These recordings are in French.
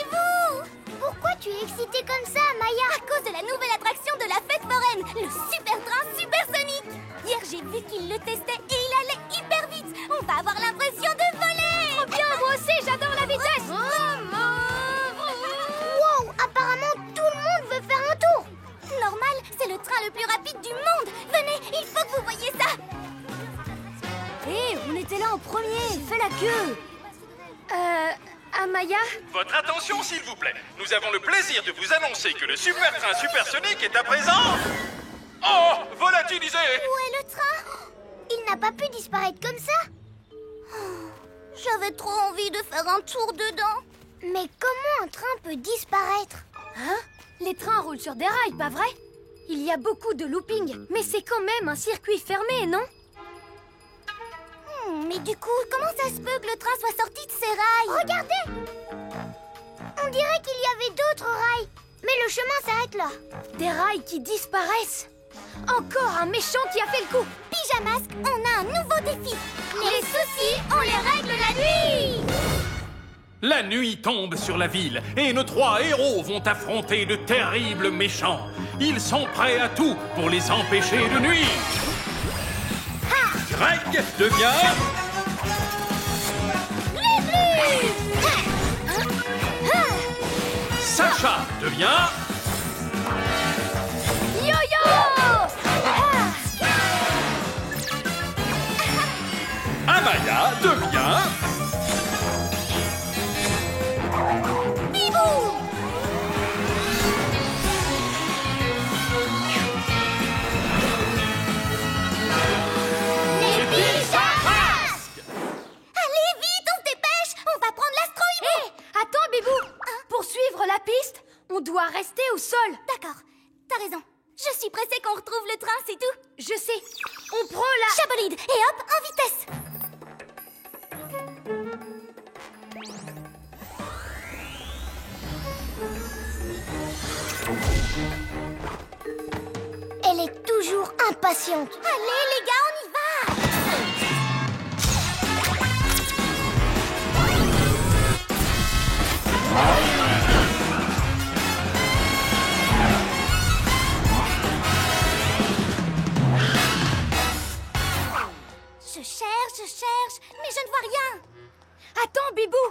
Dépêchez-vous! Pourquoi tu es excitée comme ça, Maya? À cause de la nouvelle attraction de la fête foraine, le super train supersonique! Hier, j'ai vu qu'il le testait et il allait hyper vite! On va avoir l'impression de voler! Trop bien, moi aussi, j'adore la vitesse! Wow! Apparemment, tout le monde veut faire un tour! Normal, c'est le train le plus rapide du monde! Venez, il faut que vous voyiez ça! Hé, on était là en premier! Fais la queue! Amaya? Votre attention, s'il vous plaît. Nous avons le plaisir de vous annoncer que le super train supersonique est à présent... Oh, volatilisé! Où est le train? Il n'a pas pu disparaître comme ça? J'avais trop envie de faire un tour dedans. Mais comment un train peut disparaître? Hein? Les trains roulent sur des rails, pas vrai? Il y a beaucoup de looping, mais c'est quand même un circuit fermé, non? Mais du coup, comment ça se peut que le train soit sorti de ses rails? Regardez! On dirait qu'il y avait d'autres rails. Mais le chemin s'arrête là. Des rails qui disparaissent! Encore un méchant qui a fait le coup! Pyjamasque, on a un nouveau défi. Les soucis, on les règle la nuit! La nuit tombe sur la ville et nos 3 héros vont affronter de terribles méchants. Ils sont prêts à tout pour les empêcher de nuire. Greg devient... Sacha devient... Yo-yo! Amaya devient... La piste, on doit rester au sol. D'accord, t'as raison. Je suis pressée qu'on retrouve le train, c'est tout. Je sais. On prend la... Chabolide, et hop, en vitesse. Elle est toujours impatiente. Allez, les gars, on y va! Je cherche, mais je ne vois rien. Attends, Bibou!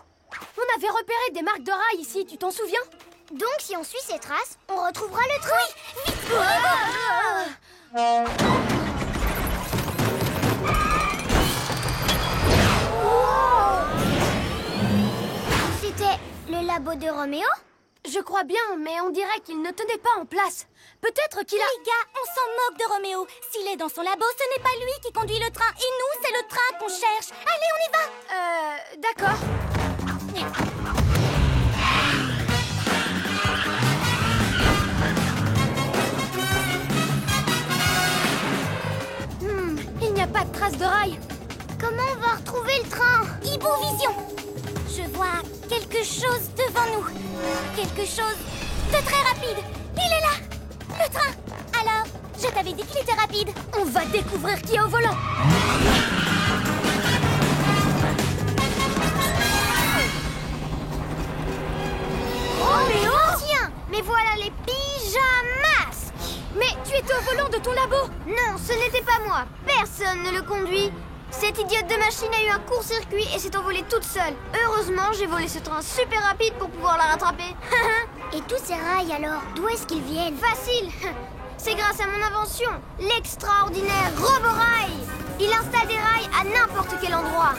On avait repéré des marques de rails ici, tu t'en souviens? Donc, si on suit ces traces, on retrouvera le train. Oui, vite! C'était le labo de Roméo? Je crois bien, mais on dirait qu'il ne tenait pas en place. Peut-être qu'il a... Les gars, on s'en moque de Roméo. S'il est dans son labo, ce n'est pas lui qui conduit le train. Et nous, c'est le train qu'on cherche. Allez, on y va! D'accord. Il n'y a pas de trace de rail. Comment on va retrouver le train? Hibou Vision! Je vois quelque chose devant nous. Quelque chose de très rapide. Il est là! Le train! Alors, je t'avais dit qu'il était rapide. On va découvrir qui est au volant. Roméo! Tiens! Mais voilà les pyjamasques! Mais tu étais au volant de ton labo! Non, ce n'était pas moi. Personne ne le conduit. Cette idiote de machine a eu un court-circuit et s'est envolée toute seule. Heureusement, j'ai volé ce train super rapide pour pouvoir la rattraper. Et tous ces rails alors, d'où est-ce qu'ils viennent? Facile. C'est grâce à mon invention, l'extraordinaire Roborail. Il installe des rails à n'importe quel endroit.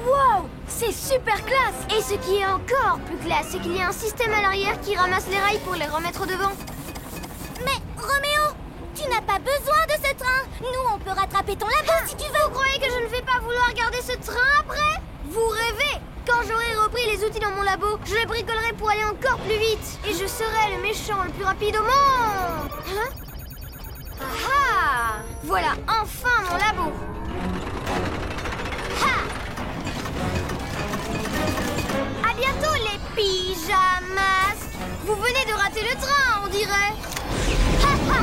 Wow! C'est super classe! Et ce qui est encore plus classe, c'est qu'il y a un système à l'arrière qui ramasse les rails pour les remettre devant. Mais Roméo, tu n'as pas besoin de ce train. Nous, on peut rattraper ton labo si tu veux. Vous croyez que je ne vais pas vouloir garder ce train après? Vous rêvez? Quand j'aurai repris les outils dans mon labo, je les bricolerai pour aller encore plus vite. Et je serai le méchant le plus rapide au monde. Hein? Ah! Voilà enfin mon labo. Ha! À bientôt les pyjamasques. Vous venez de rater le train, on dirait. Ha ha ha!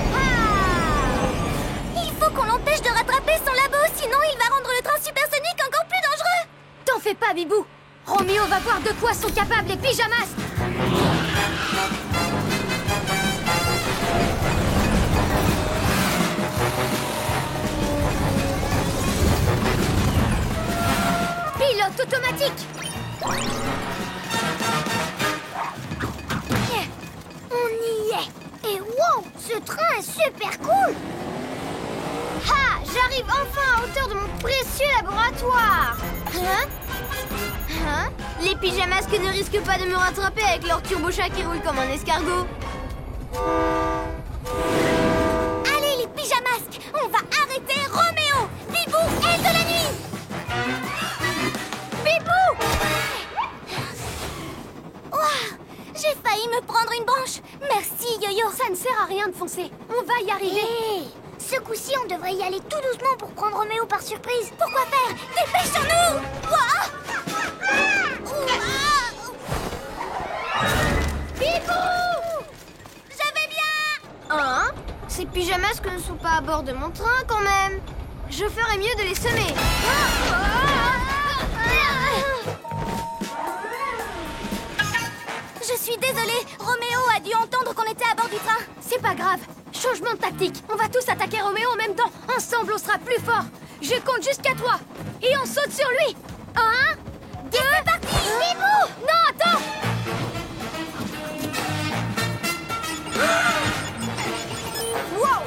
Il faut qu'on l'empêche de rattraper son labo, sinon il va rendre le train supersonique encore plus dangereux. T'en fais pas, Bibou! Roméo va voir de quoi sont capables les pyjamasques! Pilote automatique! On y est. Et wow, ce train est super cool. Ha, j'arrive enfin à hauteur de mon précieux laboratoire. Hein? Les pyjamasques ne risquent pas de me rattraper avec leur turbo-chat qui roule comme un escargot. Allez les pyjamasques, on va arrêter Roméo, Bibou, aile de la nuit. Bibou! Ouah, j'ai failli me prendre une branche. Merci Yo-Yo. Ça ne sert à rien de foncer. On va y arriver. Hé, ce coup-ci, on devrait y aller tout doucement pour prendre Roméo par surprise. Pourquoi faire? Dépêchons-nous! Ouah! Bibou! Je vais bien! Hein? Ces pyjamasques ne sont pas à bord de mon train quand même. Je ferais mieux de les semer. Je suis désolée, Roméo a dû entendre qu'on était à bord du train. C'est pas grave. Changement de tactique. On va tous attaquer Roméo en même temps. Ensemble, on sera plus fort. Je compte jusqu'à 3. Et on saute sur lui. 1, 2... C'est parti, Bibou! Non, attends! Wow!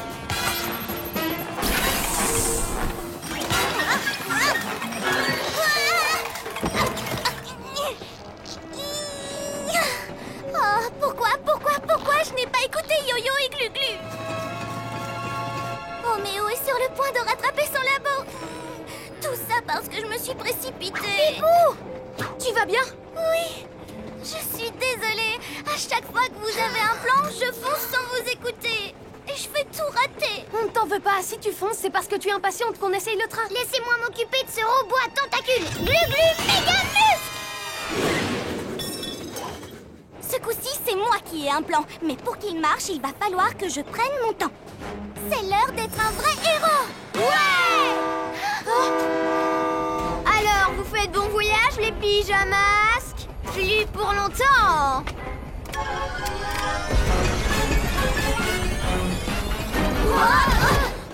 Oh, pourquoi je n'ai pas écouté Yo-Yo et Glu-Glu? Roméo est sur le point de rattraper son labo. Tout ça parce que je me suis précipitée. Bibou! Tu vas bien? Oui, je suis désolée. À chaque fois que vous avez un plan, je fonce sans vous écouter. Et je fais tout rater. On ne t'en veut pas. Si tu fonces, c'est parce que tu es impatiente qu'on essaye le train. Laissez-moi m'occuper de ce robot à tentacules. Glu-Glu, méga muscle! Ce coup-ci, c'est moi qui ai un plan. Mais pour qu'il marche, il va falloir que je prenne mon temps. C'est l'heure d'être un vrai héros. Ouais! Alors, vous faites bon voyage, les pyjamasques? Plus pour longtemps.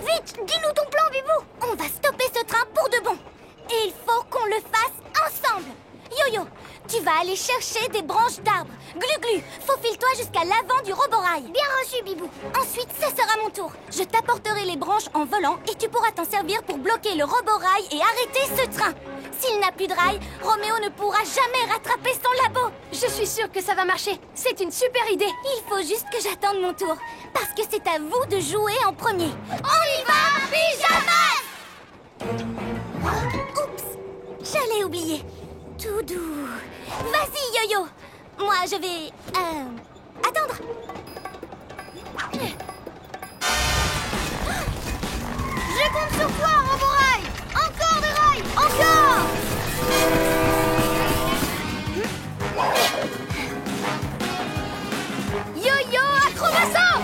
Vite, dis-nous ton plan, Bibou. On va stopper ce train pour de bon. Et il faut qu'on le fasse ensemble. Yo-Yo, tu vas aller chercher des branches d'arbres. Glu-Glu, faufile-toi jusqu'à l'avant du roborail. Bien reçu, Bibou. Ensuite, ce sera mon tour. Je t'apporterai les branches en volant et tu pourras t'en servir pour bloquer le roborail et arrêter ce train. S'il n'a plus de rail, Roméo ne pourra jamais rattraper son labo. Je suis sûre que ça va marcher. C'est une super idée. Il faut juste que j'attende mon tour. Parce que c'est à vous de jouer en premier. On y va, pyjamas! Oups, j'allais oublier. Tout doux. Vas-y, Yo-Yo. Moi, je vais... attendre. Je compte sur toi, Roborail. Encore des rails. Encore. Yo-Yo, acrobassant!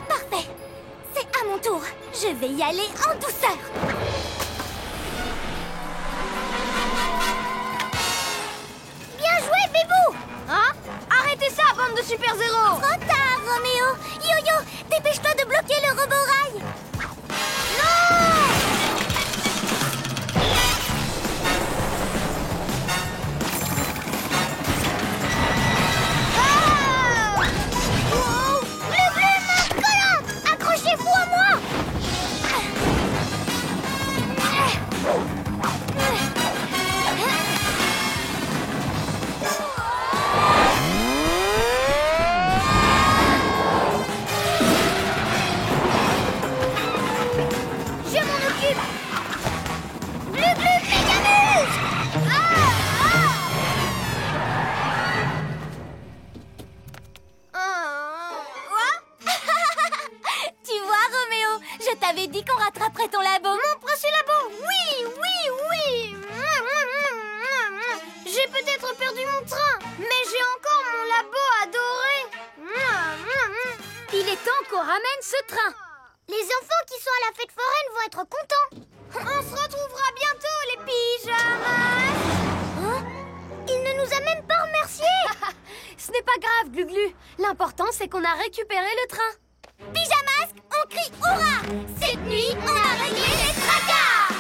Parfait. C'est à mon tour. Je vais y aller en douceur. Bien joué, Bibou! Hein? Arrêtez ça, bande de super-héros! Trop tard, Roméo! Yo-Yo, dépêche-toi de bloquer le roborail! Ah! Wow! Glu-Glu, main collante! Accrochez-vous à moi! qu'on ramène ce train. Les enfants qui sont à la fête foraine vont être contents. On se retrouvera bientôt, les pyjamas. Hein? Il ne nous a même pas remerciés. Ce n'est pas grave, Glu-Glu. L'important, c'est qu'on a récupéré le train. Pyjamasque, on crie hurrah. Cette nuit, on a réglé les tracas.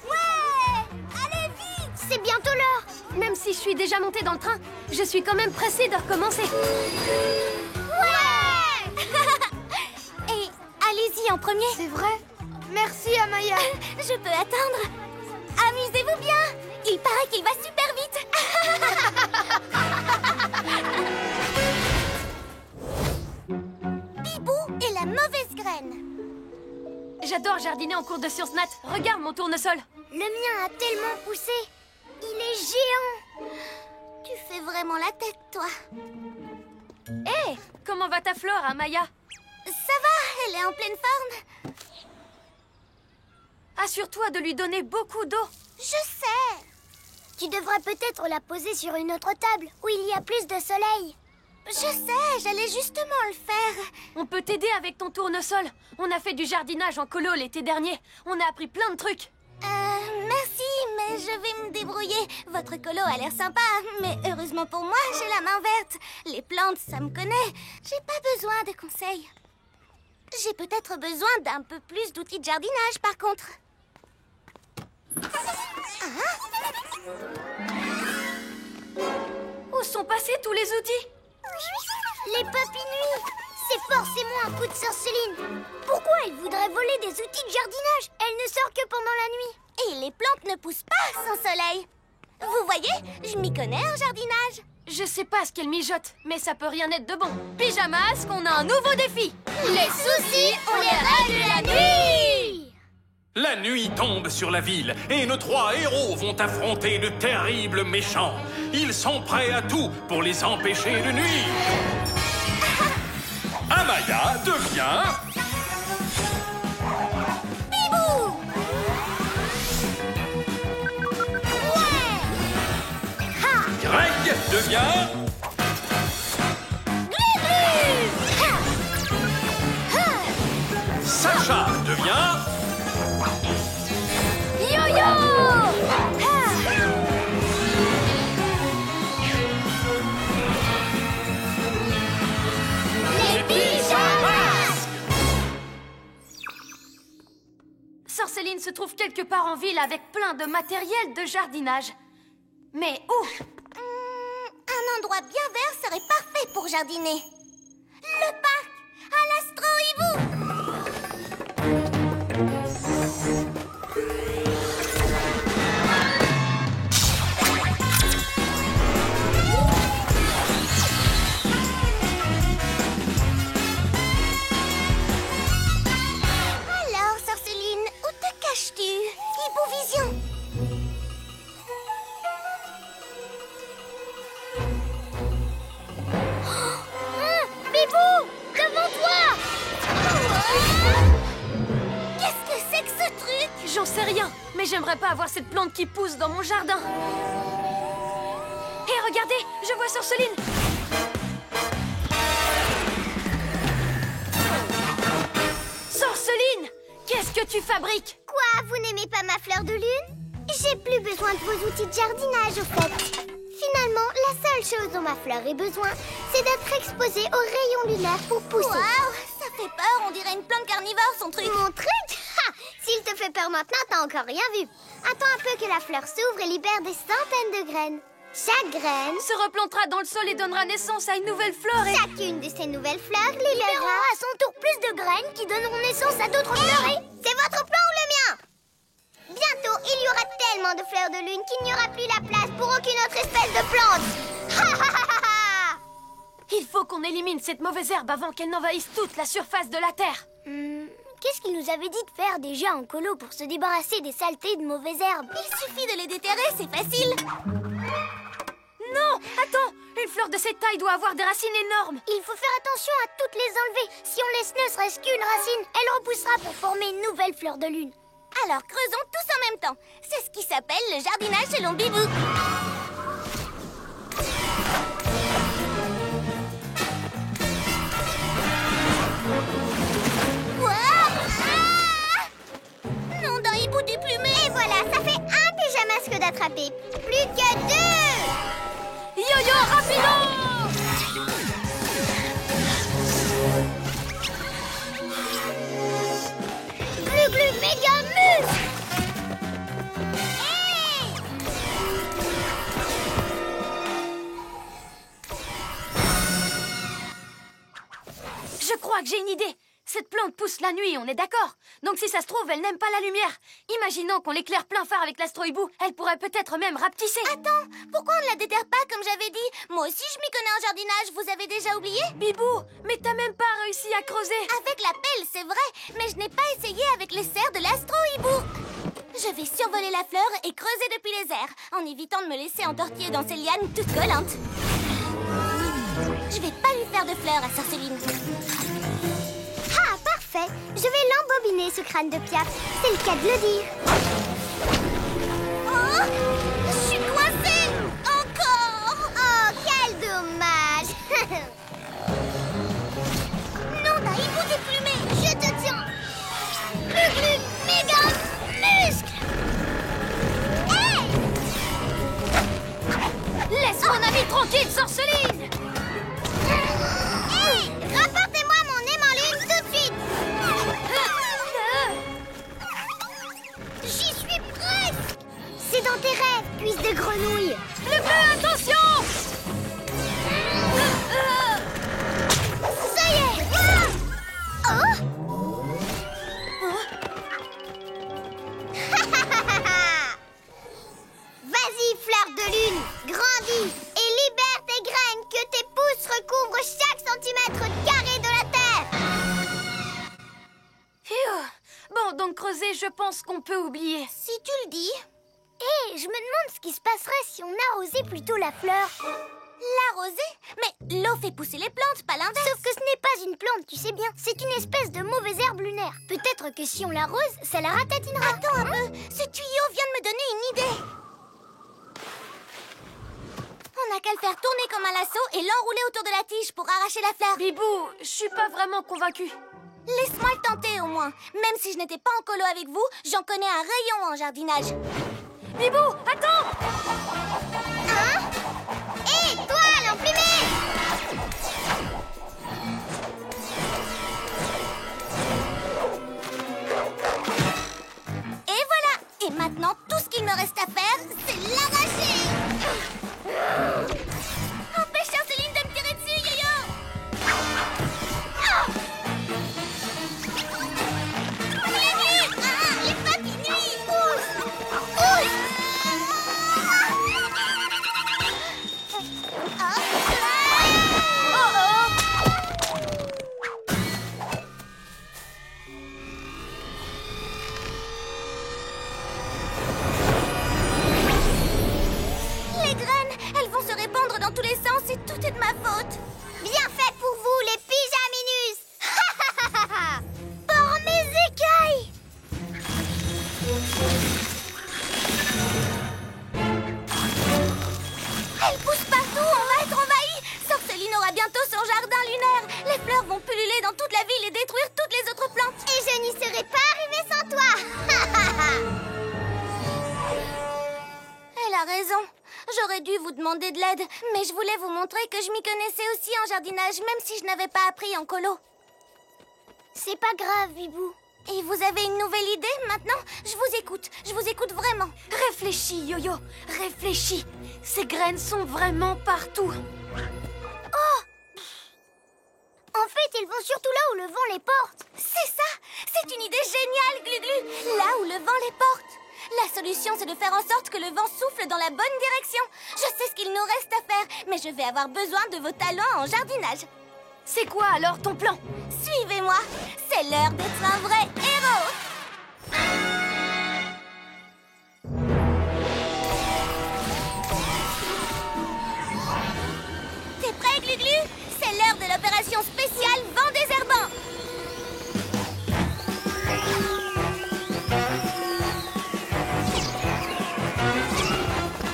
Ouais, allez vite. C'est bientôt l'heure. Même si je suis déjà montée dans le train, je suis quand même pressée de recommencer. Ouais. Et allez-y en premier. C'est vrai? Merci, Amaya. Je peux attendre. Amusez-vous bien. Il paraît qu'il va super vite. Bibou et la mauvaise graine. J'adore jardiner en cours de sciences nat. Regarde mon tournesol. Le mien a tellement poussé. Il est géant. Tu fais vraiment la tête, toi. Hé, comment va ta flore, Amaya? Ça va, elle est en pleine forme. Assure-toi de lui donner beaucoup d'eau. Je sais. Tu devrais peut-être la poser sur une autre table où il y a plus de soleil. Je sais, j'allais justement le faire. On peut t'aider avec ton tournesol. On a fait du jardinage en colo l'été dernier. On a appris plein de trucs. Merci, mais je vais me débrouiller. Votre colo a l'air sympa, mais heureusement pour moi, j'ai la main verte. Les plantes, ça me connaît. J'ai pas besoin de conseils. J'ai peut-être besoin d'un peu plus d'outils de jardinage, par contre. Où sont passés tous les outils? Les papinouilles, c'est forcément un coup de sorceline. Pourquoi elle voudrait voler des outils de jardinage? Elle ne sort que pendant la nuit. Et les plantes ne poussent pas sans soleil. Vous voyez, je m'y connais en jardinage. Je sais pas ce qu'elle mijote, mais ça peut rien être de bon. Pyjamas, qu'on a un nouveau défi. Les soucis, on les règle la nuit. La nuit tombe sur la ville et nos 3 héros vont affronter de terribles méchants. Ils sont prêts à tout pour les empêcher de nuire. Amaya devient... Bibou. Ouais. Ha. Greg devient... Glu-glu. Ha. Ha. Sacha devient... Yo-yo! Les pyjamas. Sorceline se trouve quelque part en ville avec plein de matériel de jardinage. Mais où? Un endroit bien vert serait parfait pour jardiner. Le parc à l'Astro-Hibou. Alors, Sorceline, où te caches-tu? Hibou-vision. Bibou, devant toi! Qu'est-ce que c'est que ce truc? J'en sais rien, mais j'aimerais pas avoir cette plante qui pousse dans mon jardin. Hé, regardez, je vois Sorceline. Sorceline, qu'est-ce que tu fabriques? Quoi, vous n'aimez pas ma fleur de lune? J'ai plus besoin de vos outils de jardinage, au fait. Finalement, la seule chose dont ma fleur ait besoin, c'est d'être exposée aux rayons lunaires pour pousser. Waouh, ça fait peur, on dirait une plante carnivore, son truc. Mon truc? Ha! S'il te fait peur maintenant, t'as encore rien vu. Attends un peu que la fleur s'ouvre et libère des centaines de graines. Chaque graine Se replantera dans le sol et donnera naissance à une nouvelle fleur et... Chacune de ces nouvelles fleurs libérera à son tour plus de graines qui donneront naissance à d'autres fleurs. C'est votre plan ou le mien? Bientôt, il y aura tellement de fleurs de lune qu'il n'y aura plus la place pour aucune autre espèce de plante. Ha ha ha ha ha! Il faut qu'on élimine cette mauvaise herbe avant qu'elle n'envahisse toute la surface de la terre. Qu'est-ce qu'il nous avait dit de faire déjà en colo pour se débarrasser des saletés de mauvaises herbes? Il suffit de les déterrer, c'est facile. Non, attends, une fleur de cette taille doit avoir des racines énormes. Il faut faire attention à toutes les enlever. Si on laisse ne serait-ce qu'une racine, elle repoussera pour former une nouvelle fleur de lune. Alors creusons tous en même temps. C'est ce qui s'appelle le jardinage selon Bibou. crois que j'ai une idée. Cette plante pousse la nuit, on est d'accord? Donc si ça se trouve, elle n'aime pas la lumière. Imaginons qu'on l'éclaire plein phare avec l'astro-hibou. Elle pourrait peut-être même rapetisser. Attends, pourquoi on ne la déterre pas comme j'avais dit? Moi aussi je m'y connais en jardinage, vous avez déjà oublié? Bibou, mais t'as même pas réussi à creuser. Avec la pelle, c'est vrai, mais je n'ai pas essayé avec les serres de l'astro-hibou. Je vais survoler la fleur et creuser depuis les airs, en évitant de me laisser entortiller dans ces lianes toutes collantes. Je vais pas lui faire de fleurs à Sorceline. Ah, parfait. Je vais l'embobiner, ce crâne de Piaf. C'est le cas de le dire. Oh, je suis coincée. Encore. Oh, quel dommage. Non, d'un hibou déplumé. Je te tiens. Glu-glu, méga muscle. Hey! Laisse mon ami tranquille, Sorceline. Hey! Rapportez-moi mon aimant lune tout de suite. J'y suis presque. C'est dans tes rêves, puce de grenouille. Le bleu, attention. Ça y est. Oh! Vas-y, fleur de lune, grandis et libère tes graines, que tes pousses recouvrent chaque centimètre carré de la terre. Phew. Bon, donc creuser, je pense qu'on peut oublier. Si tu le dis. Hé, je me demande ce qui se passerait si on arrosait plutôt la fleur. L'arroser? Mais l'eau fait pousser les plantes, pas l'inverse. Sauf que ce n'est pas une plante, tu sais bien. C'est une espèce de mauvaise herbe lunaire. Peut-être que si on l'arrose, ça la ratatinera. Attends un peu, ce tuyau vient de me donner une idée. On n'a qu'à le faire tourner comme un lasso et l'enrouler autour de la tige pour arracher la fleur. Bibou, je suis pas vraiment convaincue. Laisse-moi le tenter au moins. Même si je n'étais pas en colo avec vous, j'en connais un rayon en jardinage. Bibou, attends. Hein? Hé, toi, l'emplumé! Et voilà. Et maintenant, tout ce qu'il me reste à faire, c'est l'arracher. Empêche Sorceline de me tirer dessus, Yo-Yo. Les papilles nuits. Les graines, elles vont se répandre dans tous les sens et tout est de ma faute. Bien fait pour vous, les pyjaminus! Pour mes écailles! Elles poussent partout, on va être envahis. Sorceline aura bientôt son jardin lunaire. Les fleurs vont pulluler dans toute la ville et détruire toutes les autres plantes. Et je n'y serais pas arrivée sans toi! Elle a raison. J'aurais dû vous demander de l'aide, mais je voulais vous montrer que je m'y connaissais aussi en jardinage, même si je n'avais pas appris en colo. C'est pas grave, Bibou. Et vous avez une nouvelle idée maintenant? Je vous écoute vraiment. Réfléchis, Yo-Yo, réfléchis. Ces graines sont vraiment partout. En fait, ils vont surtout là où le vent les porte. C'est ça! C'est une idée géniale, Glu-Glu! Là où le vent les porte. La solution, c'est de faire en sorte que le vent souffle dans la bonne direction. Je sais ce qu'il nous reste à faire, mais je vais avoir besoin de vos talents en jardinage. C'est quoi alors ton plan? Suivez-moi, c'est l'heure d'être un vrai héros. T'es prêt, Glu-Glu? C'est l'heure de l'opération spéciale Vent désherbant.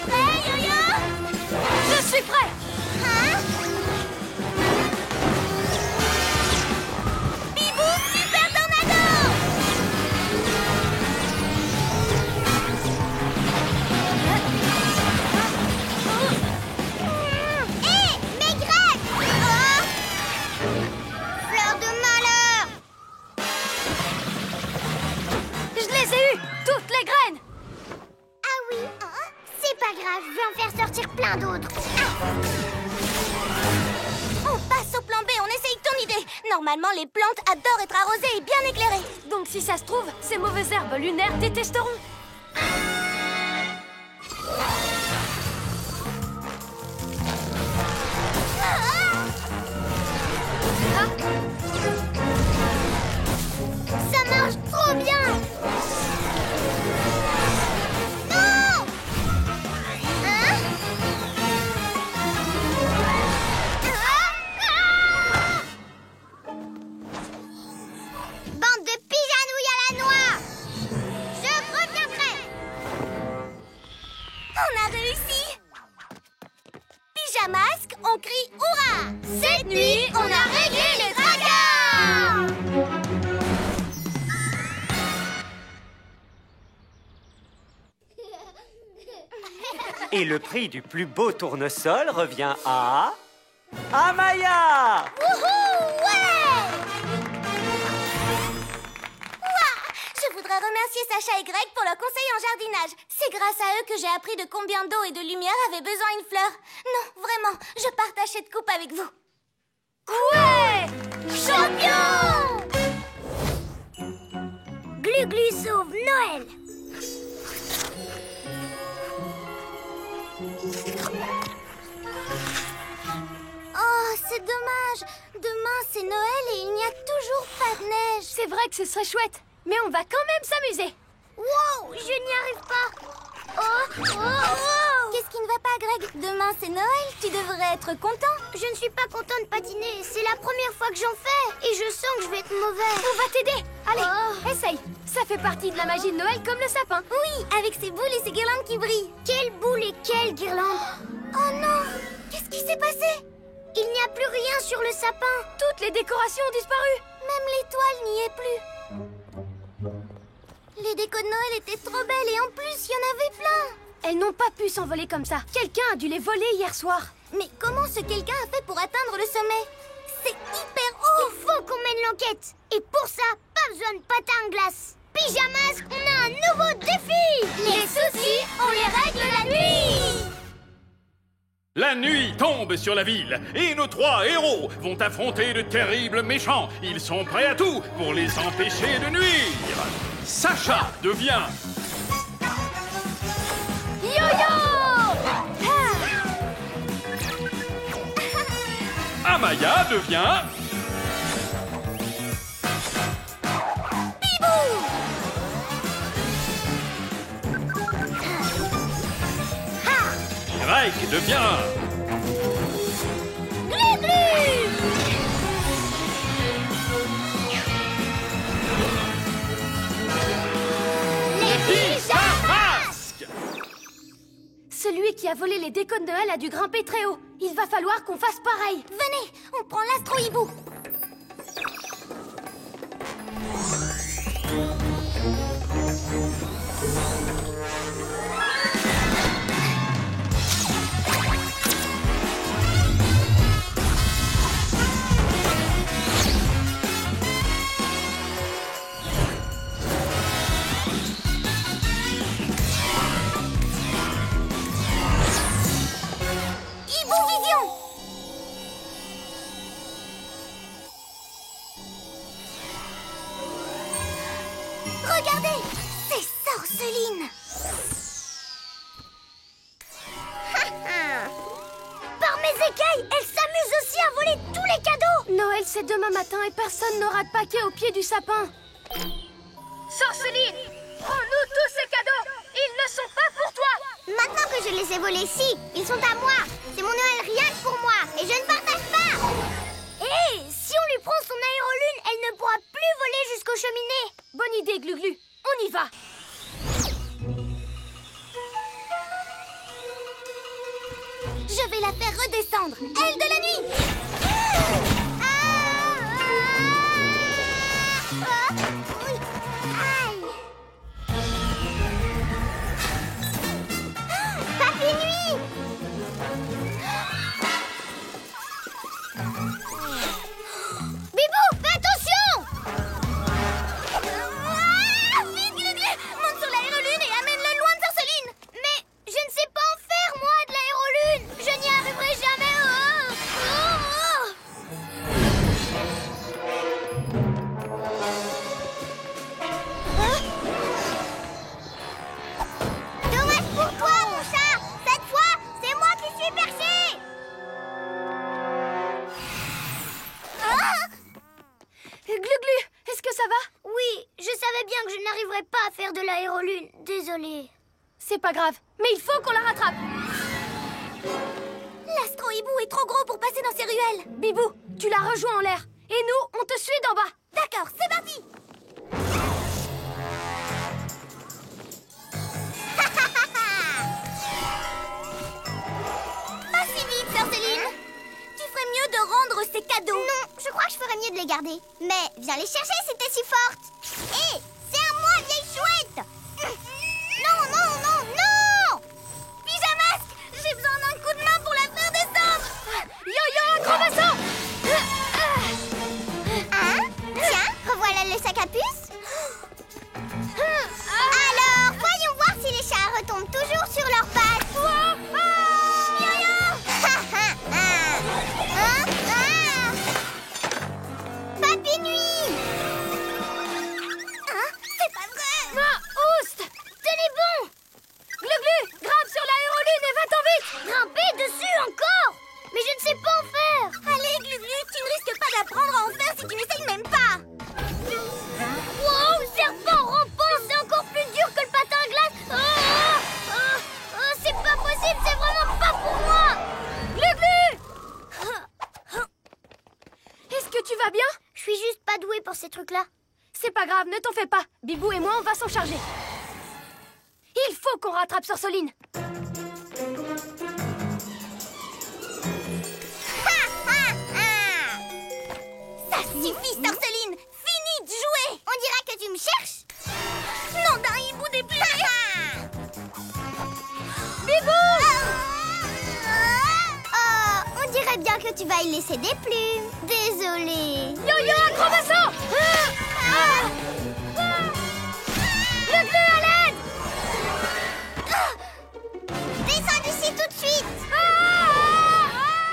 Prêt, Yo-Yo? Je suis prêt. Hein? Bibou, super tornado! Hé, mes graines! Oh! Fleur de malheur! Normalement, les plantes adorent être arrosées et bien éclairées. Donc si ça se trouve, ces mauvaises herbes lunaires détesteront. Ça marche trop bien! Non! Hein? Bande de pijanouilles à la noix! Je reviendrai! On a réussi! Pyjamasque, on crie hurrah! Cette nuit, on a réglé les dragons! Et le prix du plus beau tournesol revient à... Amaya! Wouhou! Ouais! Ouah! Je voudrais remercier Sacha et Greg pour leur conseil en jardinage. C'est grâce à eux que j'ai appris de combien d'eau et de lumière avait besoin une fleur. Non, vraiment, je partage cette coupe avec vous. Ouais! Champion! Glu-Glu sauve Noël! Oh, c'est dommage. Demain, c'est Noël et il n'y a toujours pas de neige. C'est vrai que ce serait chouette, mais on va quand même s'amuser. Wow, je n'y arrive pas. Oh. Qu'est-ce qui ne va pas, Greg? Demain, c'est Noël. Tu devrais être content. Je ne suis pas content de patiner. C'est la première fois que j'en fais. Et je sens que je vais être mauvais. On va t'aider. Allez, essaye. Ça fait partie de la magie de Noël comme le sapin. Oui, avec ses boules et ses guirlandes qui brillent. Quelles boules et quelles guirlandes? Oh non! Qu'est-ce qui s'est passé? Il n'y a plus rien sur le sapin. Toutes les décorations ont disparu. Même l'étoile n'y est plus. Les décos de Noël étaient trop belles et en plus, il y en avait plein. Elles n'ont pas pu s'envoler comme ça. Quelqu'un a dû les voler hier soir. Mais comment ce quelqu'un a fait pour atteindre le sommet? C'est hyper haut. Il faut qu'on mène l'enquête. Et pour ça, pas besoin de patin à glace. Pyjamasque, on a un nouveau défi. Les soucis, on les règle la nuit. La nuit tombe sur la ville et nos 3 héros vont affronter de terribles méchants. Ils sont prêts à tout pour les empêcher de nuire. Sacha devient... Yo-yo! Amaya devient... Greg devient... Celui qui a volé les décos de Noël a dû grimper très haut. Il va falloir qu'on fasse pareil. Venez, on prend l'astro-hibou. Regardez, c'est Sorceline. Par mes écailles, elle s'amuse aussi à voler tous les cadeaux. Noël, c'est demain matin et personne n'aura de paquet au pied du sapin. Sorceline, prends-nous tous ces cadeaux. Ils ne sont pas pour toi. Maintenant que je les ai volés, si, ils sont à moi. C'est mon Noël rien que pour moi et je ne partage pas. Hé, si on lui prend son aérolune, elle ne pourra plus voler jusqu'aux cheminées. Bonne idée, Glu-Glu. On y va. Je vais la faire redescendre. Elle de la nuit. Papy Nuit. Bibou, fais attention. Vite, Glu-Glu, monte sur l'aérolune et amène-le loin de Sorceline. Mais je ne sais pas en faire, moi, de l'aérolune. Je n'y arriverai jamais. l'air de l'aérolune. Désolée. C'est pas grave, mais il faut qu'on la rattrape. L'astro-hibou est trop gros pour passer dans ces ruelles. Bibou, tu la rejoins en l'air. Et nous, on te suit d'en bas. D'accord, c'est parti. Pas si vite, Sœur Céline. Tu ferais mieux de rendre ces cadeaux. Non, je crois que je ferais mieux de les garder. Mais viens les chercher si t'es si forte. Hé, c'est à moi, vieille chouette. Non, non, non, non. Pyjamasque, j'ai besoin d'un coup de main pour la faire descendre. Yo-yo, acrobasso. Hein? Tiens, revoilà le sac à puce. Alors, voyons voir si les chats retombent toujours sur leurs pattes. Papy Nuit. Hein? C'est pas vrai. Ma houste. Tenez bon. Glu-glu, grimpe sur l'aérolune et va-t'en vite. Grimper dessus encore. Mais je ne sais pas en faire. Allez, Glu-Glu, tu ne risques pas d'apprendre à en faire si tu n'essayes même pas. Wow, serpent rampant, c'est encore plus dur que le patin à glace. C'est pas possible, c'est vraiment pas pour moi. Glu-glu. Est-ce que tu vas bien? Je suis juste pas douée pour ces trucs-là. C'est pas grave, ne t'en fais pas. Bibou et moi, on va s'en charger. Il faut qu'on rattrape Sorsoline. Ça suffit, Sorceline. Fini de jouer. On dira que tu me cherches. Nom d'un hibou déplumé. Bibou! Oh, on dirait bien que tu vas y laisser des plumes. Désolée. Yo-yo, acrobasso! Glu-glu, à l'aide! Descends d'ici tout de suite.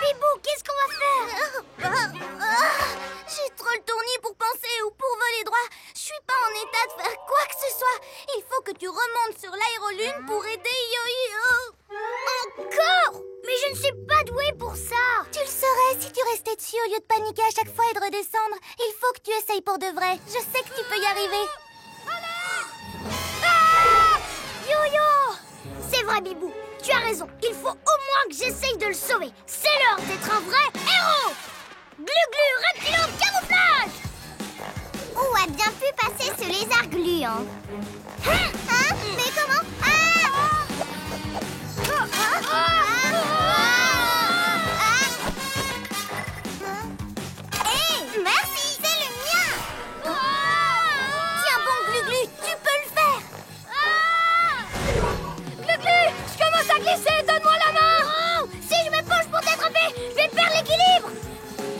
Bibou, qu'est-ce qu'on va faire? J'ai trop le tournis pour penser ou pour voler droit. Je suis pas en état de faire quoi que ce soit. Il faut que tu remontes sur l'aérolune pour aider Yo-Yo. Encore? Mais je ne suis pas douée pour ça. Tu le saurais si tu restais dessus au lieu de paniquer à chaque fois et de redescendre. Il faut que tu essayes pour de vrai. Je sais que tu peux y arriver. Yo-yo! C'est vrai, Bibou. Tu as raison. Il faut au moins que j'essaye de le sauver. C'est l'heure d'être un vrai héros. Glu-glu, reptilo, camouflage! Où a bien pu passer ce lézard gluant? Hein? Mais comment? Hé, merci, c'est le mien. Tiens bon, Glu-Glu, tu peux le faire. Glu-glu, je commence à glisser, donne-moi la main! Oh, si je me penche pour t'attraper, je vais perdre l'équilibre.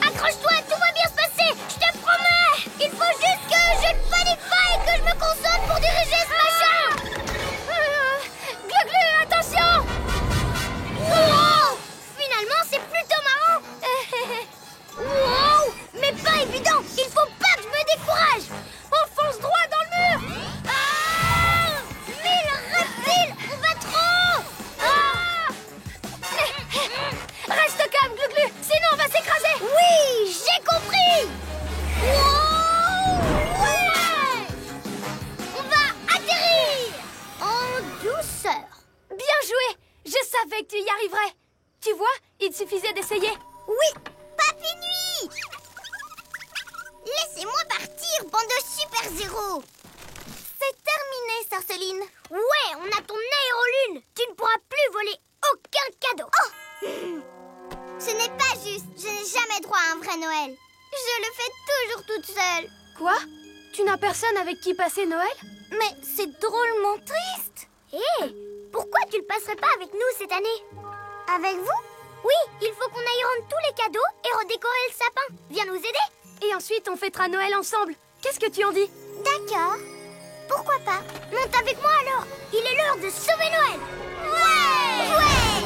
Accroche-toi, tout va bien se passer, je te promets. Il faut juste que je ne panique pas et que je me concentre pour diriger ce machin. Glu-glu, attention! Wow! Finalement, c'est plutôt marrant. Wow! Mais pas évident. Il faut pas que je me décourage. On fonce droit dans le mur! Ah! Mille reptiles, on va trop. Reste calme, Glu-glu, sinon on va s'écraser! Oui, j'ai compris. Wow! Ouais! On va atterrir en douceur. Bien joué! Je savais que tu y arriverais! Tu vois, il suffisait d'essayer. Oui, Papy Nuit. Laissez-moi partir, bande de super-héros. C'est terminé, Sorceline. Ouais, on a ton aérolune. Tu ne pourras plus voler aucun cadeau. Oh! Ce n'est pas juste. Je n'ai jamais droit à un vrai Noël. Je le fais toujours toute seule. Quoi? Tu n'as personne avec qui passer Noël? Mais c'est drôlement triste. Hé, pourquoi tu le passerais pas avec nous cette année? Avec vous? Oui, il faut qu'on aille rendre tous les cadeaux et redécorer le sapin. Viens nous aider. Et ensuite on fêtera Noël ensemble. Qu'est-ce que tu en dis? D'accord. Pourquoi pas? Monte avec moi alors. Il est l'heure de sauver Noël. Ouais! Ouais!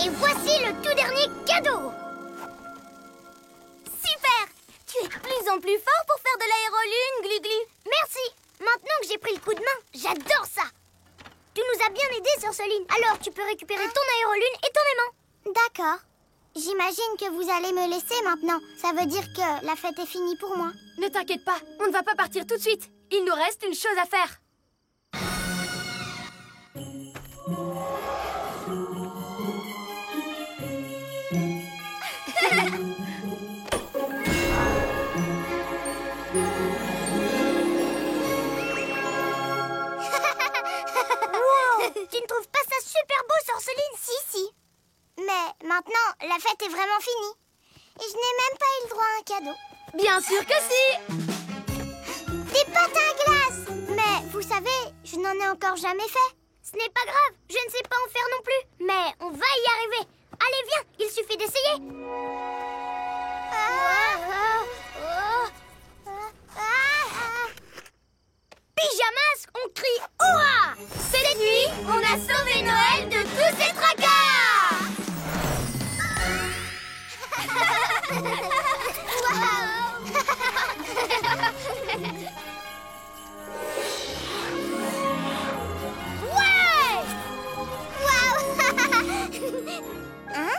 Et voici le tout dernier cadeau. Super! Tu es de plus en plus fort pour faire de l'aérolune, Glu-Glu. Merci. Maintenant que j'ai pris le coup de main, j'adore ça. Tu nous as bien aidés sur ce ligne. Alors tu peux récupérer ton aérolune et ton aimant. D'accord. J'imagine que vous allez me laisser maintenant. Ça veut dire que la fête est finie pour moi. Ne t'inquiète pas, on ne va pas partir tout de suite. Il nous reste une chose à faire. Tu ne trouves pas ça super beau, Sorceline? Si. Mais maintenant, la fête est vraiment finie. Et je n'ai même pas eu le droit à un cadeau. Bien sûr que si! Des patins à glace! Mais vous savez, je n'en ai encore jamais fait. Ce n'est pas grave, je ne sais pas en faire non plus. Mais on va y arriver. Allez, viens, il suffit d'essayer. Pyjamas, on crie hurrah! Cette nuit, on a sauvé Noël de tous ses tracas! Hein?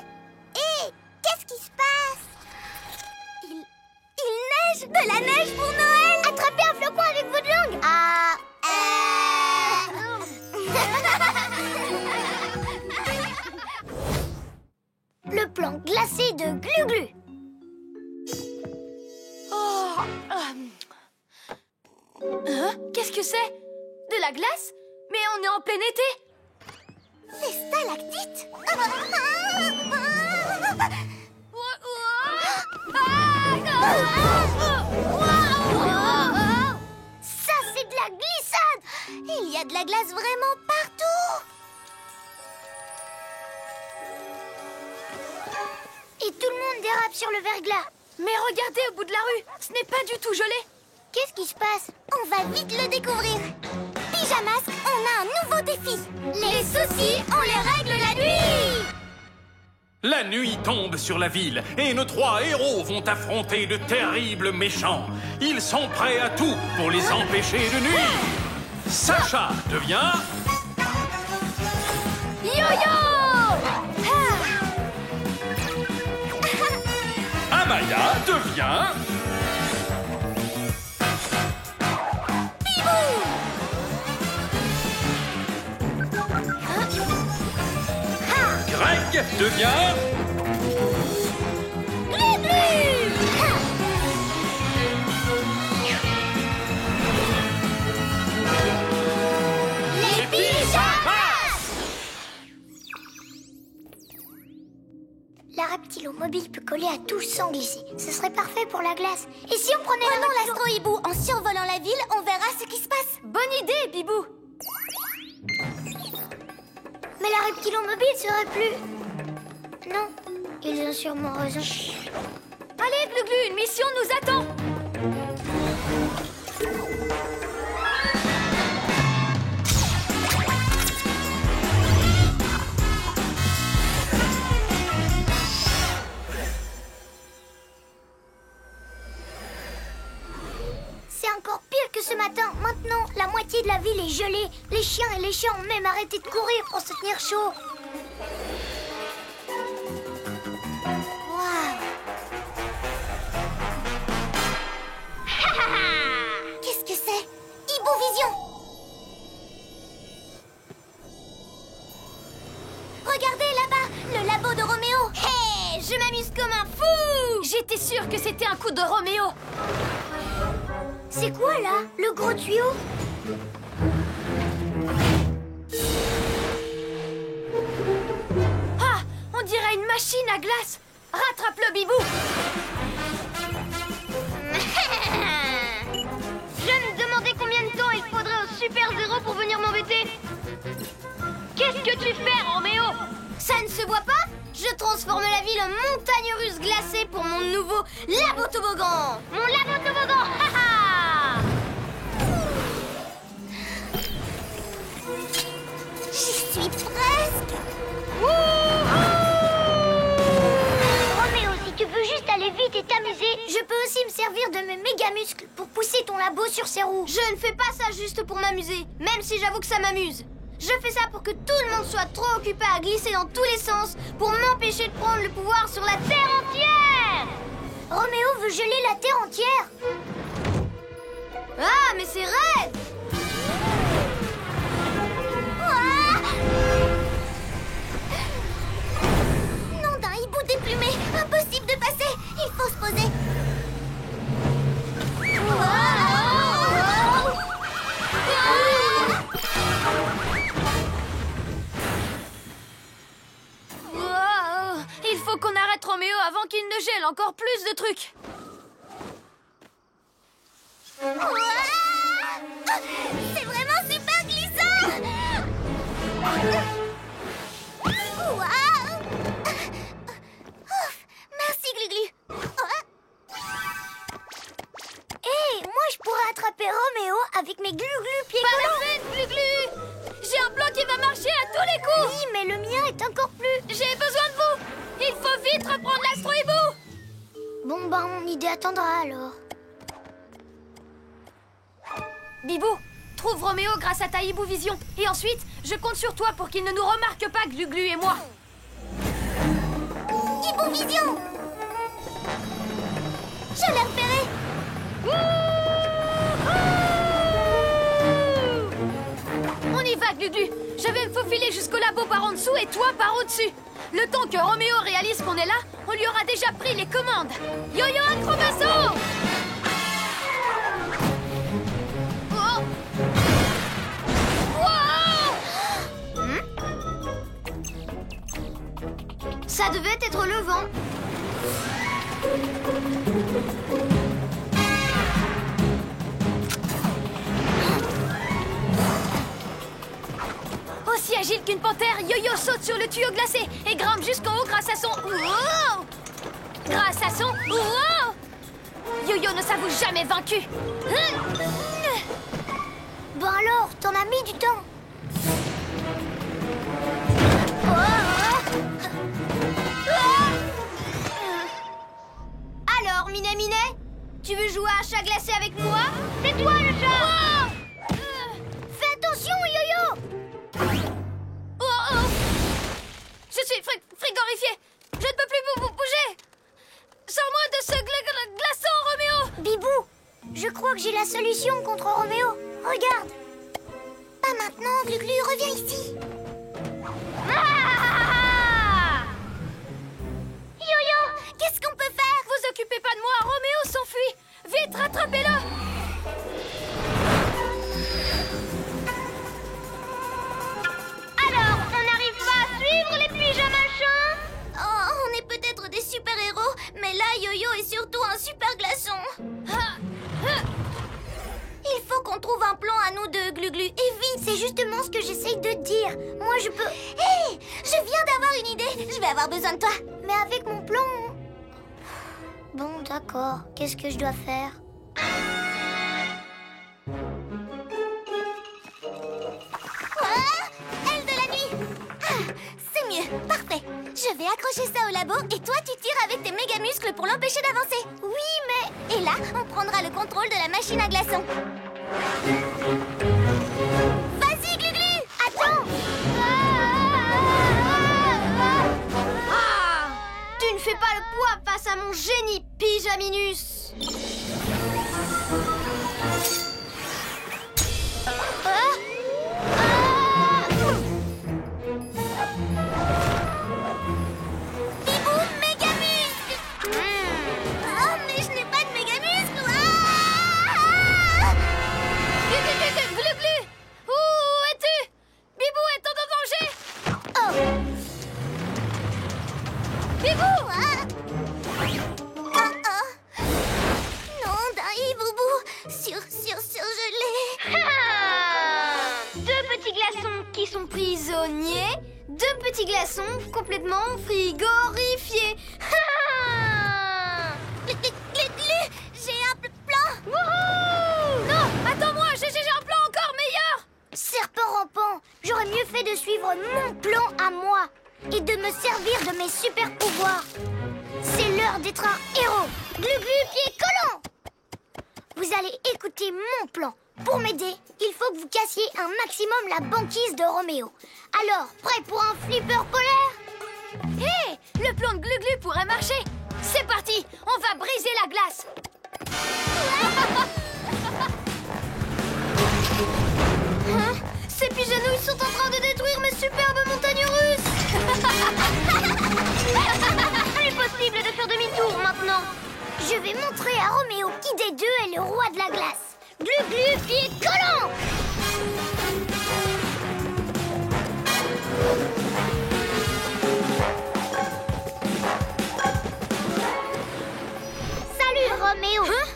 Hé, qu'est-ce qui se passe? Il neige! De la neige pour Noël! Attrapez un flocon avec votre langue! Le plan glacé de Glu-Glu. Qu'est-ce que c'est? De la glace? Mais on est en plein été! Des stalactites? Ça, c'est de la glissade! Il y a de la glace vraiment partout! Et tout le monde dérape sur le verglas. Mais regardez au bout de la rue, ce n'est pas du tout gelé. Qu'est-ce qui se passe? On va vite le découvrir. Pyjamas, on a un nouveau défi. Les soucis, on les règle la nuit! La nuit tombe sur la ville et nos 3 héros vont affronter de terribles méchants. Ils sont prêts à tout pour les empêcher de nuire. Sacha devient... Yo-yo! Amaya devient... Greg devient... Les pyjamas! La reptilomobile peut coller à tout sans glisser. Ce serait parfait pour la glace. Et si on prenait l'astro-hibou, en survolant la ville, on verra ce qui se passe. Bonne idée, Bibou! Mais la reptilomobile serait plus... Non, ils ont sûrement raison. Allez, Glu-Glu, une mission nous attend! C'est encore pire que ce matin. Maintenant, la moitié de la ville est gelée. Les chiens et les chats ont même arrêté de courir pour se tenir chaud. Qu'est-ce que c'est? Hibou-vision! Regardez là-bas, le labo de Roméo. Hé, je m'amuse comme un fou! J'étais sûre que c'était un coup de Roméo! C'est quoi là? Le gros tuyau? Ah! On dirait une machine à glace! Rattrape-le, Bibou! Je me demandais combien de temps il faudrait au super-héros pour venir m'embêter. Qu'est-ce que tu fais, Roméo? Ça ne se voit pas? Je transforme la ville en montagne russe glacée pour mon nouveau labo toboggan. Mon labo toboggan, haha! servir de mes méga muscles pour pousser ton labo sur ses roues. Je ne fais pas ça juste pour m'amuser, même si j'avoue que ça m'amuse. Je fais ça pour que tout le monde soit trop occupé à glisser dans tous les sens pour m'empêcher de prendre le pouvoir sur la Terre entière. Roméo veut geler la Terre entière. Ah, mais c'est raide! Non, d'un hibou déplumé. Impossible de passer. Il faut se poser. Wow, il faut qu'on arrête Roméo avant qu'il ne gèle encore plus de trucs. C'est vraiment super glissant. Waouh. Ouf, merci Gluglu. Hé, moi je pourrais attraper Roméo avec mes glu-glu pieds Pas collants. la peine, Glu-Glu! J'ai un plan qui va marcher à tous les coups! Oui, mais le mien est encore plus... J'ai besoin de vous! Il faut vite reprendre l'astro-hibou! Bon, bah mon idée attendra alors. Bibou, trouve Roméo grâce à ta hibou vision. Et ensuite, je compte sur toi pour qu'il ne nous remarque pas, Glu-Glu et moi. Hibou vision. Je l'ai repéré. On y va, Glu-Glu. Je vais me faufiler jusqu'au labo par en dessous et toi par au-dessus. Le temps que Roméo réalise qu'on est là, on lui aura déjà pris les commandes. Yo-yo acrobasso! Oh! Wow! Ça devait être le vent. Aussi agile qu'une panthère, Yo-Yo saute sur le tuyau glacé et grimpe jusqu'en haut grâce à son... Wow! Grâce à son... Wow! Yo-Yo ne s'avoue jamais vaincu. Bon alors, t'en as mis du temps. Alors, Minet Minet, tu veux jouer à chat glacé avec moi? C'est toi le chat! Fais attention, Yo-Yo. Oh. Je suis frigorifié. Je ne peux plus bouger. Sors-moi de ce glaçon, Roméo. Bibou, je crois que j'ai la solution contre Roméo. Regarde. Pas maintenant, Gluglu, reviens ici. Ah! Yo-Yo, qu'est-ce qu'on peut faire? Vous occupez pas de moi, Roméo s'enfuit. Vite, rattrapez-le. Alors, on n'arrive pas à suivre les pyjamas-chants? Oh, on est peut-être des super-héros, mais là, Yo-Yo est surtout un super glaçon. Il faut qu'on trouve un plan à nous deux, Gluglu, et vite. C'est justement ce que j'essaye de te dire. Moi, je peux... Hé, je viens d'avoir une idée. Je vais avoir besoin de toi. Mais avec mon plan... Bon, d'accord. Qu'est-ce que je dois faire? Aile de la nuit. Ah, c'est mieux, parfait. Je vais accrocher ça au labo et toi tu tires avec tes méga muscles pour l'empêcher d'avancer. Oui, mais... Et là, on prendra le contrôle de la machine à glaçons. Vas-y, Gluglu. Attends. Ah! Tu ne fais pas le poids face à mon génie, Pyjaminus. Bibou, méga muscles. Oh, mais je n'ai pas de méga muscles. Ah! Glu-glu, où es-tu? Bibou est en danger. Oh. Bibou! Oh, oh. Non, d'un hiboubou. Surgelé. Deux petits glaçons qui sont prisonniers. Deux petits glaçons complètement frigorifiés. Gluglu, j'ai un plan. Wouhou! Non, attends-moi, j'ai un plan encore meilleur. Serpent rampant, j'aurais mieux fait de suivre mon plan à moi et de me servir de mes super pouvoirs. C'est l'heure d'être un héros. Glu-glu, pied collant. vous allez écouter mon plan. Pour m'aider, il faut que vous cassiez un maximum la banquise de Roméo. Alors, prêt pour un flipper polaire? Hé, le plan de Glu-Glu pourrait marcher. C'est parti, on va briser la glace. Hein? Ces pigeonouilles sont en train de détruire mes superbes montagnes russes. Plus possible de faire demi-tour maintenant. Je vais montrer à Roméo qui des deux est le roi de la glace. Glu-Glu, pied collant. Salut Roméo. Hein?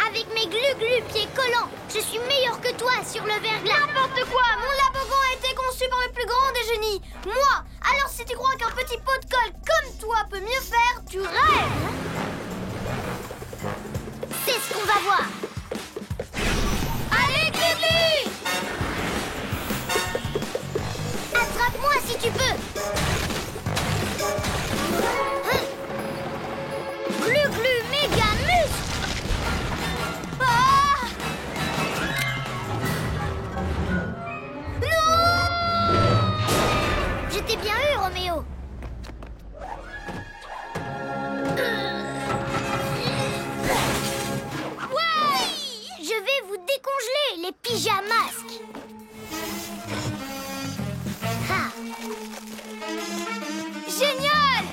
Avec mes Glu-Glu pieds collants, je suis meilleur que toi sur le verglas. N'importe quoi. Mon labogon a été conçu par le plus grand des génies, moi. Alors si tu crois qu'un petit pot de colle comme toi peut mieux faire, tu rêves. C'est ce qu'on va voir. Allez, Glu-Glu! Attrape-moi si tu peux. Hein? Glu-Glu méga muscle. Ah! Non! Je t'ai bien eu, Roméo. Je vais vous décongeler, les pyjamasques. Ah. Génial!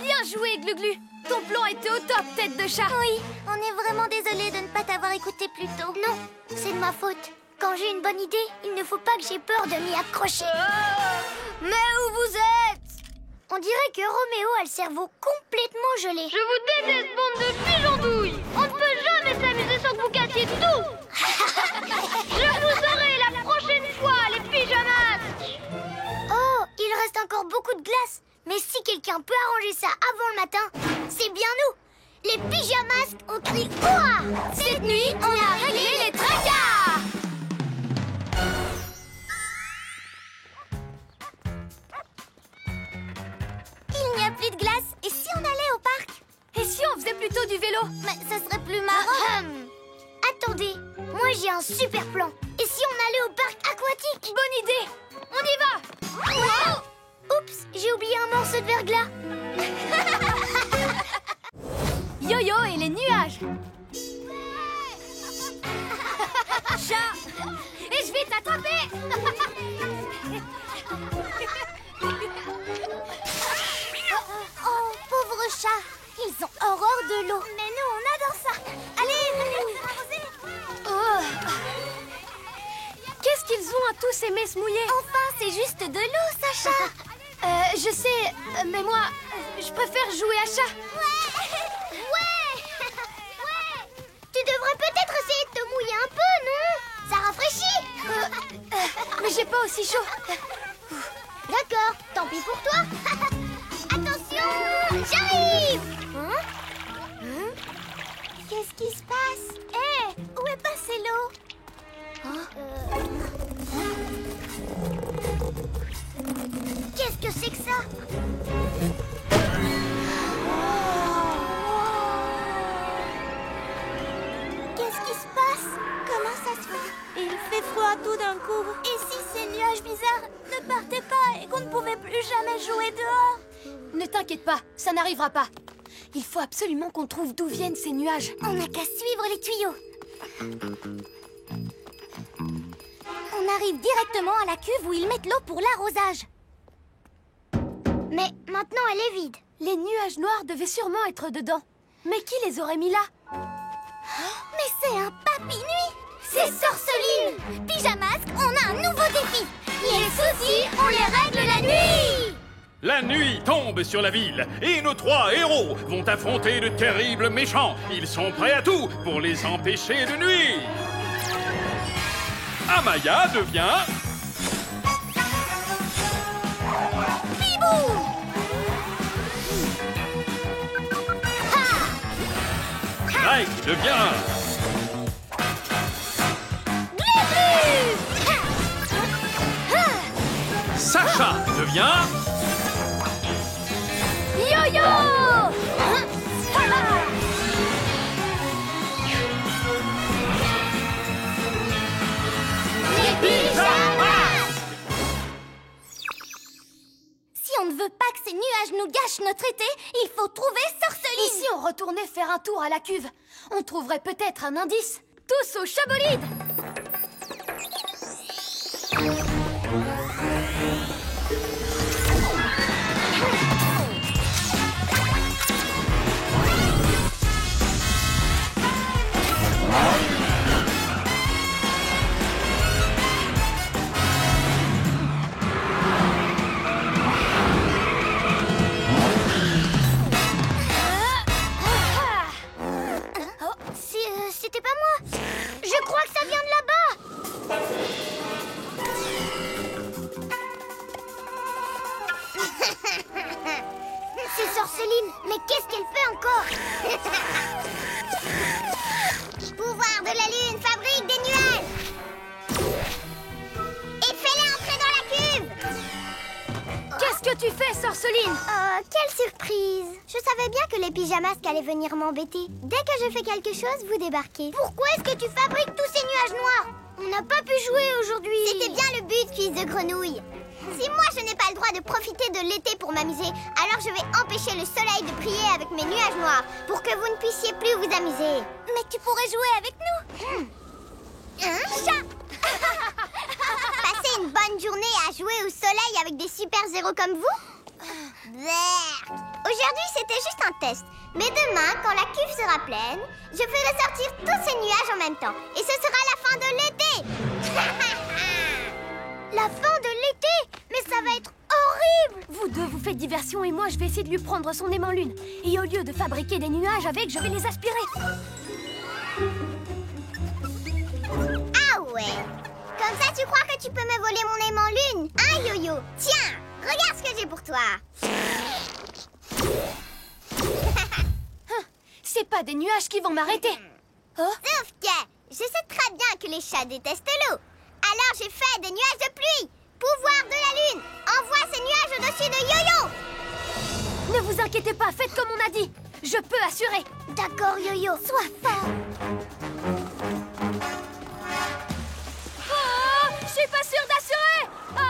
Bien joué, Glu-Glu. Ton plan était au top, tête de chat. Oui, on est vraiment désolé de ne pas t'avoir écouté plus tôt. Non, c'est de ma faute. Quand j'ai une bonne idée, il ne faut pas que j'ai peur de m'y accrocher. Mais où vous êtes? On dirait que Roméo a le cerveau complètement gelé. Je vous déteste, bande de pigeondouilles. On ne peut jamais s'amuser sans que vous cassiez tout. Je vous aurai la prochaine fois, les pyjamasques. Oh, il reste encore beaucoup de glace. Mais si quelqu'un peut arranger ça avant le matin, c'est bien nous. Les pyjamasques ont crié ouah. Cette nuit, on a réglé les tracas. Il n'y a plus de glace. Et si on allait au parc? Et si on faisait plutôt du vélo? Mais ça serait plus marrant. Attendez, moi j'ai un super plan. Et si on allait au parc aquatique? Bonne idée. On y va. Wow! Oups, j'ai oublié un morceau de verglas. Yo-yo et les nuages. Chat. Et je vais t'attraper. Oh, pauvre chat. Ils ont horreur de l'eau. Mais nous, on adore ça. Allez, venez. Oh. Qu'est-ce qu'ils ont à tous aimer se mouiller? Enfin, c'est juste de l'eau, Sacha. Je sais, mais moi, je préfère jouer à chat. Ouais. Tu devrais peut-être essayer de te mouiller un peu, non? Ça rafraîchit. Mais j'ai pas aussi chaud. D'accord, tant pis pour toi. Attention, j'arrive. Qu'est-ce qui se passe? Hé, où est passée l'eau? Qu'est-ce que c'est que ça? Qu'est-ce qui se passe? Comment ça se fait? Il fait froid tout d'un coup. Et si ces nuages bizarres ne partaient pas et qu'on ne pouvait plus jamais jouer dehors? Ne t'inquiète pas, ça n'arrivera pas. Il faut absolument qu'on trouve d'où viennent ces nuages. On n'a qu'à suivre les tuyaux. On arrive directement à la cuve où ils mettent l'eau pour l'arrosage. Mais maintenant, elle est vide. Les nuages noirs devaient sûrement être dedans. Mais qui les aurait mis là? Mais c'est un papy-nuit. C'est Sorceline. Pyjamasque, on a un nouveau défi. Les soucis, on les règle la nuit. La nuit tombe sur la ville et nos trois héros vont affronter de terribles méchants. Ils sont prêts à tout pour les empêcher de nuire. Amaya devient... Bibou. Drake devient... Sacha devient... Yo-yo! gâche notre été, il faut trouver Sorceline. Et si on retournait faire un tour à la cuve? On trouverait peut-être un indice. Tous au Chabolide! C'était pas moi. Je crois que ça vient de là-bas. C'est Sorceline. Mais qu'est-ce qu'elle fait encore? Pouvoir de la lune fabrique des nuages. Et fais-les entrer dans la cuve. Qu'est-ce que tu fais, Sorceline? Oh, quelle surprise! Je savais bien que les pyjamasques allaient venir m'embêter. Dès que je fais quelque chose, vous débarquez. Pourquoi est-ce que tu fabriques tous ces nuages noirs? On n'a pas pu jouer aujourd'hui. C'était bien le but, fils de grenouille. Si moi je n'ai pas le droit de profiter de l'été pour m'amuser, alors je vais empêcher le soleil de briller avec mes nuages noirs pour que vous ne puissiez plus vous amuser. Mais tu pourrais jouer avec nous. Chat. Passer une bonne journée à jouer au soleil avec des super-héros comme vous? Aujourd'hui, c'était juste un test. Mais demain, quand la cuve sera pleine, je ferai sortir tous ces nuages en même temps. Et ce sera la fin de l'été. La fin de l'été? Mais ça va être horrible! Vous deux, vous faites diversion et moi, je vais essayer de lui prendre son aimant lune. Et au lieu de fabriquer des nuages avec, je vais les aspirer. Ah ouais. Comme ça, tu crois que tu peux me voler mon aimant lune? Hein, Yo-Yo? Tiens, regarde ce que j'ai pour toi. C'est pas des nuages qui vont m'arrêter. Oh, Sauf que je sais très bien que les chats détestent l'eau. Alors j'ai fait des nuages de pluie. Pouvoir de la lune, envoie ces nuages au-dessus de Yo-Yo. ne vous inquiétez pas, faites comme on a dit. Je peux assurer. D'accord, Yo-Yo, sois fort. Oh, je suis pas sûre d'assurer. Ha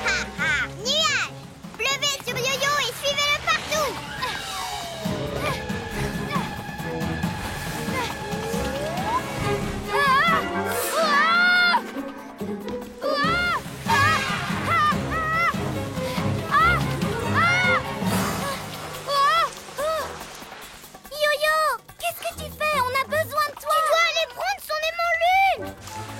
ha ha. Nuages, pleuvez sur Yo-Yo et suivez-le partout. Yo-Yo, qu'est-ce que tu fais? On a besoin de toi. Tu dois aller prendre son aimant lune.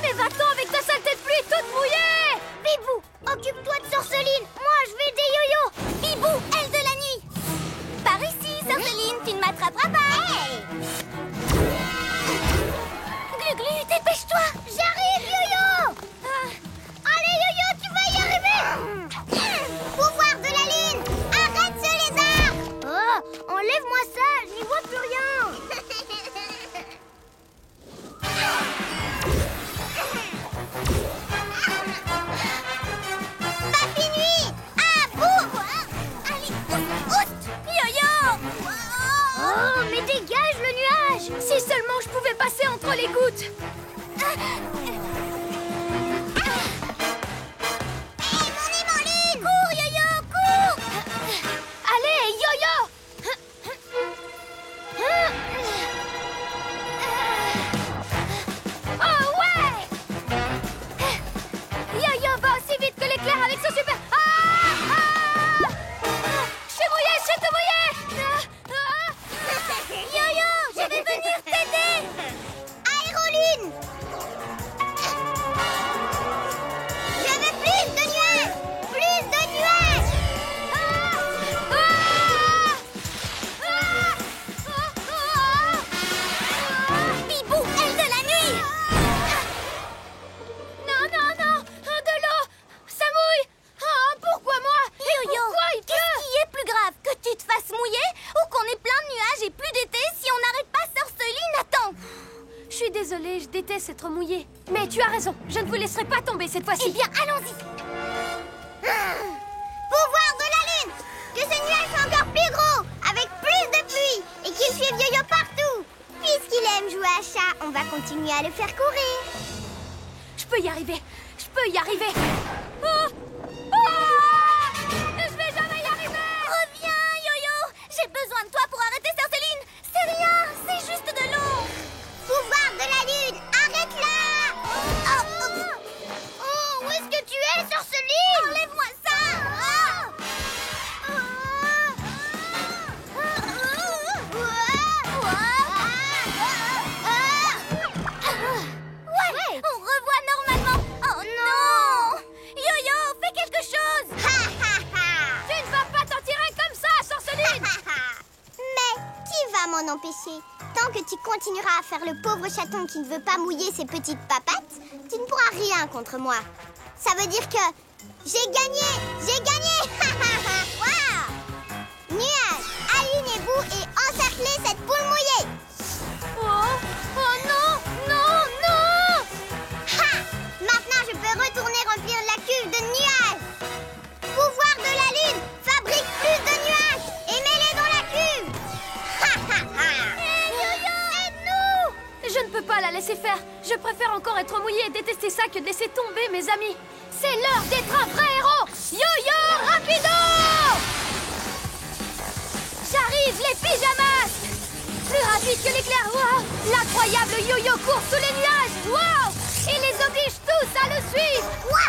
Mais va-t'en avec ta saleté de pluie toute mouillée. Bibou, occupe-toi de Sorceline. Moi, je vais aider Yo-Yo. Bibou, elle de la nuit. Par ici, Sorceline, tu ne m'attraperas pas. Glu-Glu, dépêche-toi. J'arrive, Yo-Yo. Allez, Yo-Yo, tu vas y arriver. Pouvoir de la lune, arrête ce lézard. Oh, enlève-moi ça, je n'y vois plus rien. Papy Nuit, à bout. Allez, oust. Yo-Yo. Oh, mais dégage le nuage. Si seulement je pouvais passer entre les gouttes. Hé, mon aimant lune. Cours, Yo-Yo, cours. Allez, yo-yo. Oh ouais. Yo-yo va aussi vite que l'éclair avec son super... Je suis mouillée, je suis tout mouillée. Yo-Yo, je vais venir t'aider. Aérolune. Je veux plus de nuages. Plus de nuages. Bibou, elle de la nuit. Non, non, non. De l'eau. Ça mouille. Pourquoi moi? Et Yo-Yo, pourquoi il qu'est-ce pleut? qui est plus grave? Que tu te fasses mouiller ou qu'on ait plein de nuages et plus d'été si on n'arrête pas Sorceline? Attends. Je suis désolée, je déteste être mouillée. Mais tu as raison, je ne vous laisserai pas tomber cette fois-ci. Eh bien, allons-y. Pouvoir de la lune. Que ce nuage soit encore plus gros, avec plus de pluie, et qu'il suive Yo-Yo partout. Puisqu'il aime jouer à chat, on va continuer à le faire courir. Je peux y arriver, je peux y arriver. Je vais lâcher. Tant que tu continueras à faire le pauvre chaton qui ne veut pas mouiller ses petites papates, tu ne pourras rien contre moi. Ça veut dire que j'ai gagné! J'ai gagné! Waouh! Nuages, alignez-vous et encerclez cette poule mouillée! Oh non! Non! Non! Ha! Maintenant, je peux retourner remplir la cuve de nuages! Pouvoir de la lune, fabrique plus de nuages et mets-les dans la cuve! Ha ha ha! Yo-Yo, aide-nous! Je ne peux pas la laisser faire. Je préfère encore être mouillée et détester ça que de laisser tomber mes amis. C'est l'heure d'être un vrai héros! Yo-Yo, rapido! J'arrive, les pyjamas! Plus rapide que l'éclair, wow! L'incroyable yo-yo court sous les nuages, wow! Il les oblige tous à le suivre! Quoi?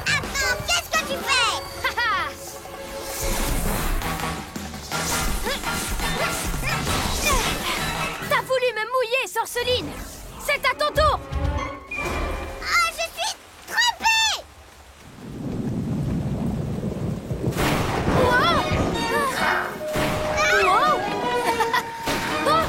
Attends, qu'est-ce que tu fais? Haha! T'as voulu me mouiller, sorceline! C'est à ton tour! Ah, je suis trempée! Wow! Wow! Oh!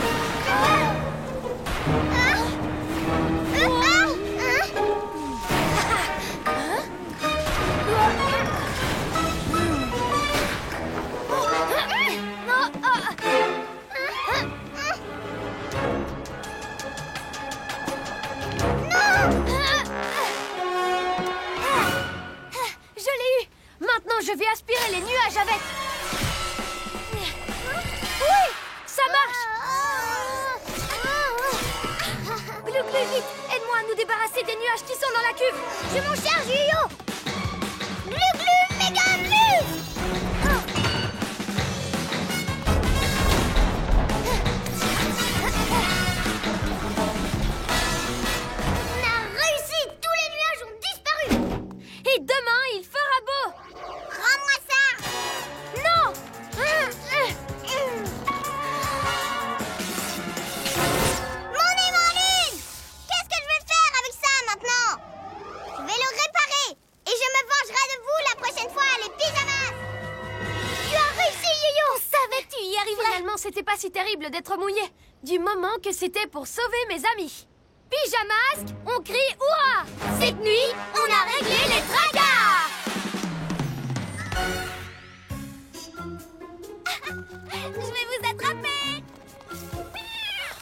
Je l'ai eu! Maintenant, je vais aspirer les nuages avec... Oui! Ça marche! Glou, glou, vite! Aide-moi à nous débarrasser des nuages qui sont dans la cuve! Je m'en charge, Yo-Yo! Glu glu, méga glu! On a réussi! Tous les nuages ont disparu! Et demain, il fera beau! Rends-moi ça! Non! Mon nez, mon lune! Qu'est-ce que je vais faire avec ça maintenant? Je vais le réparer et je me vengerai de vous la prochaine fois, les pyjamas! Tu as réussi, Yo-Yo! On savait que tu y arriverais! Finalement, c'était pas si terrible d'être mouillé, du moment que c'était pour sauver mes amis. Pyjamasque, on crie hurrah! Cette nuit, on a réglé les tracas! Je vais vous attraper!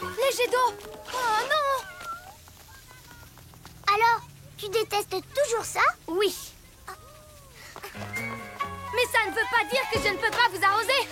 Les jets d'eau! Oh non! Alors, tu détestes toujours ça? Oui. Mais ça ne veut pas dire que je ne peux pas vous arroser!